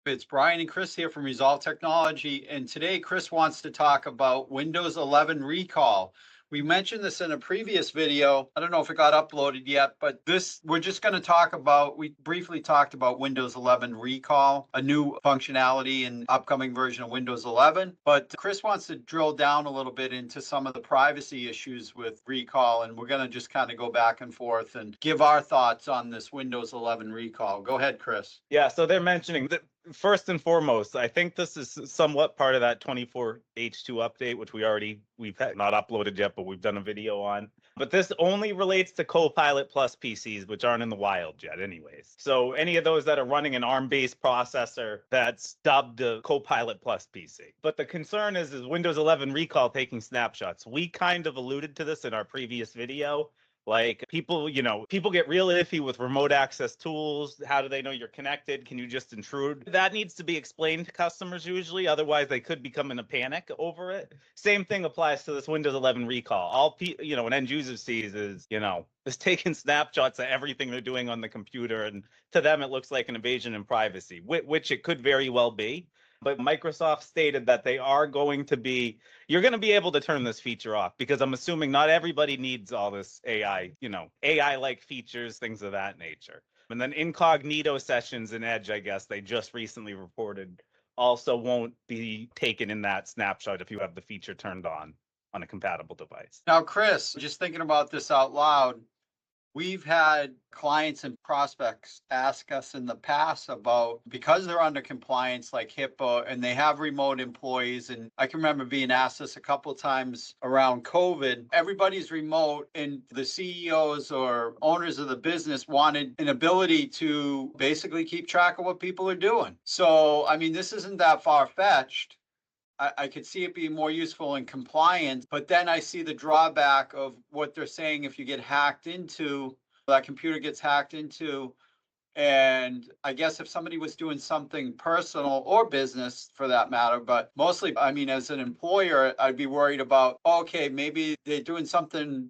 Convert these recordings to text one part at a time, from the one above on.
It's Brian and Chris here from Resolve Technology, and today Chris wants to talk about Windows 11 recall. We mentioned this in a previous video. I don't know if it got uploaded yet, but we're just going to talk about, we briefly talked about Windows 11 recall, a new functionality in upcoming version of Windows 11. But Chris wants to drill down a little bit into some of the privacy issues with recall, and we're going to just kind of go back and forth and give our thoughts on this Windows 11 recall. Go ahead, Chris. Yeah, so they're mentioning that first and foremost, I think this is somewhat part of that 24H2 update, which we've not uploaded yet, but we've done a video on. But this only relates to Copilot Plus PCs, which aren't in the wild yet anyways. So any of those that are running an ARM-based processor that's dubbed a Copilot Plus PC. But the concern is Windows 11 recall taking snapshots. We kind of alluded to this in our previous video. Like people get real iffy with remote access tools. How do they know you're connected? Can you just intrude? That needs to be explained to customers usually. Otherwise, they could become in a panic over it. Same thing applies to this Windows 11 recall. All an end user sees is taking snapshots of everything they're doing on the computer, and to them it looks like an invasion in privacy, which it could very well be. But Microsoft stated that you're going to be able to turn this feature off, because I'm assuming not everybody needs all this AI-like features, things of that nature. And then incognito sessions in Edge, I guess they just recently reported, also won't be taken in that snapshot if you have the feature turned on a compatible device. Now, Chris, just thinking about this out loud, we've had clients and prospects ask us in the past about, because they're under compliance like HIPAA and they have remote employees, and I can remember being asked this a couple of times around COVID, everybody's remote and the CEOs or owners of the business wanted an ability to basically keep track of what people are doing. So, I mean, this isn't that far-fetched. I could see it being more useful in compliance, but then I see the drawback of what they're saying if you get hacked into, that computer gets hacked into, and I guess if somebody was doing something personal or business for that matter, but mostly, I mean, as an employer, I'd be worried about, okay, maybe they're doing something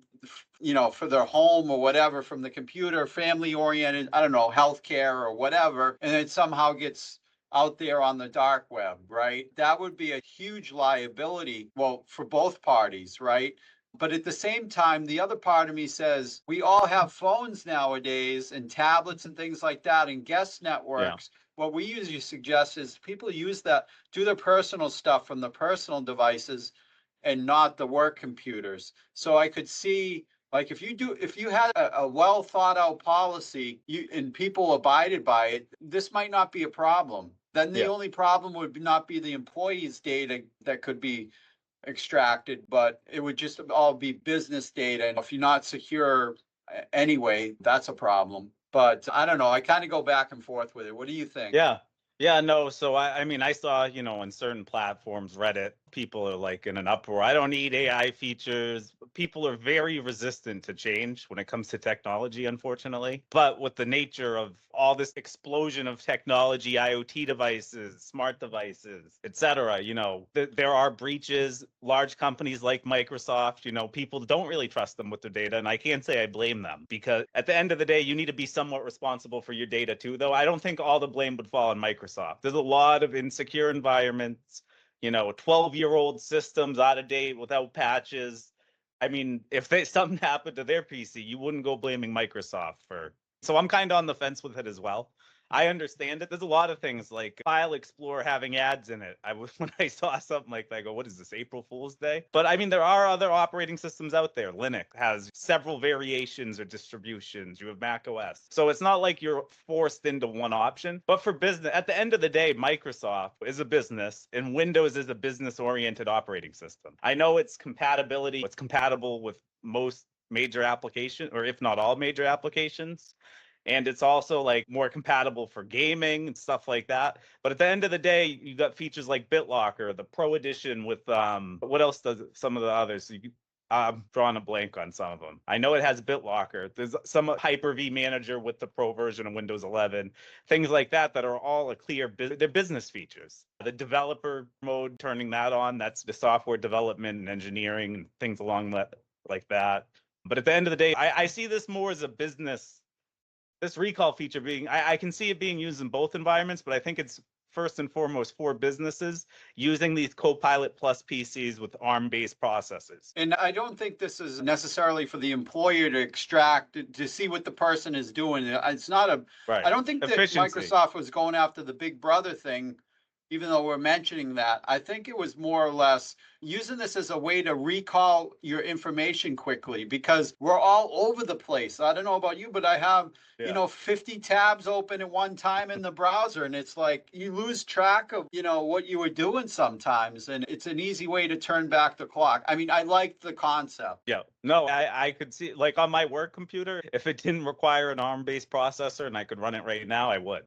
for their home or whatever from the computer, family oriented, I don't know, healthcare or whatever, and it somehow gets out there on the dark web, right? That would be a huge liability, well, for both parties, right? But at the same time, the other part of me says, we all have phones nowadays and tablets and things like that and guest networks. Yeah. What we usually suggest is people use that, do their personal stuff from the personal devices and not the work computers. So I could see, like, if you had a well thought out policy and people abided by it, this might not be a problem. Then the only problem would not be the employees' data that could be extracted, but it would just all be business data. And if you're not secure anyway, that's a problem. But I don't know. I kind of go back and forth with it. What do you think? Yeah, no. So I mean, I saw, on certain platforms, Reddit, people are like in an uproar. I don't need AI features. People are very resistant to change when it comes to technology, unfortunately. But with the nature of all this explosion of technology, IoT devices, smart devices, etc., there are breaches. Large companies like Microsoft, people don't really trust them with their data. And I can't say I blame them, because at the end of the day, you need to be somewhat responsible for your data too, though I don't think all the blame would fall on Microsoft. There's a lot of insecure environments, 12-year-old systems out of date without patches. I mean, if something happened to their PC, you wouldn't go blaming Microsoft for. So I'm kind of on the fence with it as well. I understand it. There's a lot of things like File Explorer having ads in it. When I saw something like that, I go, what is this, April Fool's Day? But I mean, there are other operating systems out there. Linux has several variations or distributions. You have Mac OS. So it's not like you're forced into one option. But for business, at the end of the day, Microsoft is a business and Windows is a business-oriented operating system. I know it's compatible with most major applications, or if not all major applications. And it's also like more compatible for gaming and stuff like that. But at the end of the day, you got features like BitLocker, the Pro Edition with what else does some of the others? I'm drawing a blank on some of them. I know it has BitLocker. There's some Hyper-V Manager with the Pro version of Windows 11, things like that are all they're business features. The developer mode, turning that on, that's the software development and engineering and things along like that. But at the end of the day, I see this more as a business. This recall feature I can see it being used in both environments, but I think it's first and foremost for businesses using these Copilot Plus PCs with ARM-based processors. And I don't think this is necessarily for the employer to extract, to see what the person is doing. It's not a, Right. I don't think that Efficiency. Microsoft was going after the Big Brother thing, even though we're mentioning that. I think it was more or less using this as a way to recall your information quickly because we're all over the place. I don't know about you, but I have, Yeah. you know, 50 tabs open at one time in the browser. And it's like you lose track of, you know, what you were doing sometimes. And it's an easy way to turn back the clock. I mean, I like the concept. Yeah, no, I could see, like on my work computer, if it didn't require an ARM-based processor and I could run it right now, I would.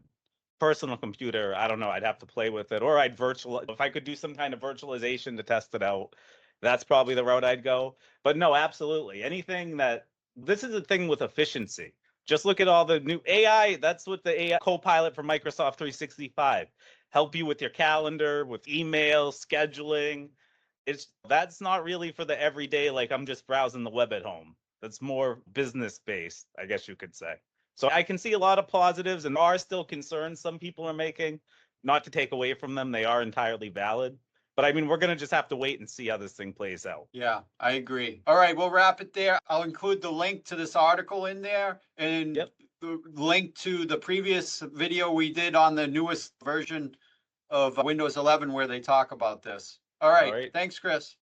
Personal computer, I don't know, I'd have to play with it, or I'd virtual. If I could do some kind of virtualization to test it out, that's probably the route I'd go. But no, absolutely, anything that this is the thing with efficiency. Just look at all the new AI. That's what the AI Copilot for Microsoft 365 help you with your calendar, with email scheduling. That's not really for the everyday, like I'm just browsing the web at home. That's more business based, I guess you could say. So I can see a lot of positives, and there are still concerns some people are making. Not to take away from them, they are entirely valid. But I mean, we're going to just have to wait and see how this thing plays out. Yeah, I agree. All right, we'll wrap it there. I'll include the link to this article in there and Yep. the link to the previous video we did on the newest version of Windows 11 where they talk about this. All right. right. Thanks, Chris.